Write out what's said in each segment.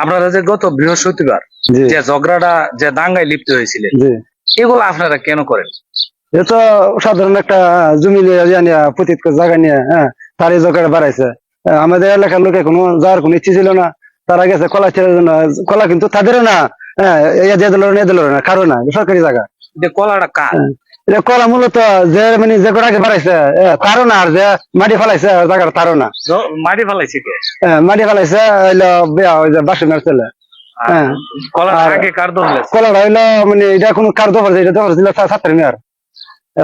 আপনারা যে গত বৃহস্পতিবার জি যে ঝগড়াটা যে দাঙ্গায় লিপ্ত হয়েছিলেন, জি এগুলো আপনারা কেন করেন? এ তো সাধারণ একটা জমি নিয়ে নিয়ে পতিত জায়গা নিয়ে তার এই জায়গাটা বাড়াইছে। আমাদের এলাকার লোকে কোনো যাওয়ার কোনো ইচ্ছে ছিল না, তারা গেছে কলা ছেড়ে জন্য। কলা কিন্তু তাদেরও না, এ দিয়ে দিল না, এ দিল না, কারো না, সরকারি জায়গা। যে কলাটা কার? এটা কলা মূলত যে মানে যে গোড়াকে বাড়াইছে তারও না, আর যে মাটি ফেলাইছে জায়গাটা তারও না। মাটি ফেলাইছে কে? মাটি ফেলাইছে হইলো বেয়া ওই যে বাসনের ছেলে। আর হ্যাঁ কলাটা আর আগে কার দখলে আছে? কলাটা হইলো মানে এটা কোনো কার দখল, এটা দখল ছিল ছাত্রের মেয়ার,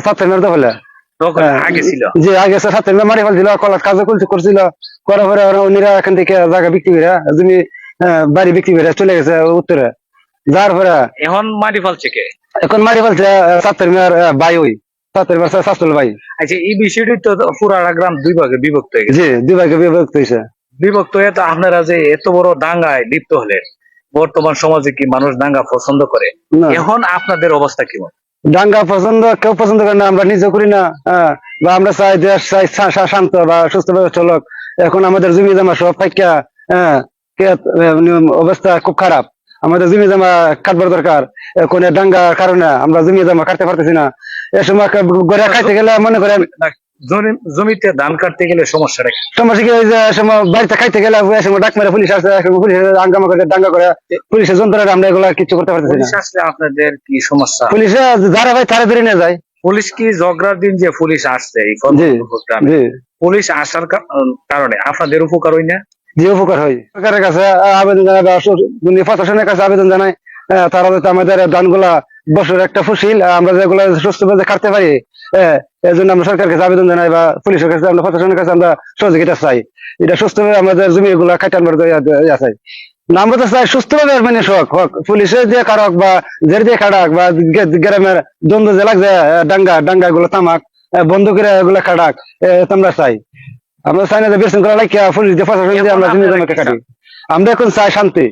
ছাত্রের মেয়ার দখলে। দখলে আগে ছিল। যে আগে ছাত্রের মেয়ে মারি ফেলছিল, কলার কাজ করছিল, করার পরে উনিরা এখান থেকে জায়গা বিক্রি করে জমি বাড়ি বিক্রি করে চলে গেছে উত্তরে। যার পরে এখন মাটি ফেলছে কে? এখন মারি ফেলছে ছাত্রের মেয়ের ভাই, ওই ছাত্রের মেয়ের শাস্ত্রল ভাই। আচ্ছা, এই বিষয়টি তো পুরাটা গ্রাম দুই ভাগে বিভক্ত হয়ে গেছে। জি দুই ভাগে বিভক্ত হয়েছে। বিভক্ত হয়ে তো আপনারা যে এত বড় দাঙ্গায় লিপ্ত হলেন, বর্তমান সমাজে কি মানুষ দাঙ্গা পছন্দ করে? না, এখন আপনাদের অবস্থা কি? দাঙ্গা পছন্দ কেউ পছন্দ করে না, আমরা নিজে করি না। বা আমরা চাই দেশ চাই শান্ত বা সুস্থভাবে চলক। এখন আমাদের জমি জমা সব ফাইকা, অবস্থা খুব খারাপ। আমাদের জমি জমা কাটবার দরকার। এখন দাঙ্গার কারণে আমরা জমি জমা কাটতে পারতেছি না। এ সময় গড়ে খাইতে গেলে মনে করেন জমিতে ধান কাটতে গেলে সমস্যাটা কি? সমস্যা কি, ওই যে সময় বাড়িতে খাইতে গেলে এ সময় ডাক মেরে পুলিশ আসে, পুলিশের হাঙ্গামা করে দাঙ্গা করে, পুলিশের যন্ত্রণা আমরা এগুলা কিছু করতে পারতেছি পুলিশ না। আসলে আপনাদের কি সমস্যা? পুলিশে যারা ভাই তারা ধরে নিয়ে যায়। পুলিশ কি ঝগড়ার দিন যে পুলিশ আসছে এই জি গ্রামে, জি পুলিশ আসার কারণে আপনাদের উপকার হয় না? যে উপকার হয়, সরকারের কাছে আবেদন জানাই বা প্রশাসনের কাছে আবেদন জানাই, তারা যাতে আমাদের ধানগুলা বছর একটা ফসিল আমরা যেগুলা সুস্থভাবে কাটতে পারি, এই জন্য আমরা সরকারের কাছে আবেদন জানাই বা পুলিশের কাছে, আমরা প্রশাসনের কাছে আমরা সহযোগিতা চাই। এটা সুস্থভাবে আমাদের জমিগুলা কাটে আনবার চাই না। আমরা তো চাই সুস্থভাবে মানে শখ হোক, পুলিশের দিয়ে কারক বা জের দিয়ে কাটাক বা গ্রামের দ্বন্দ্ব যে লাগছে ডাঙ্গা গুলো তামাক বন্ধ করে এগুলা কাটাক, আমরা চাই। আমরা চাই না যে বিশৃঙ্খলা লাগিয়ে পুলিশ দিয়ে প্রশাসন দিয়ে আমরা জমি জমাকে কাটি। আমরা এখন চাই শান্তি।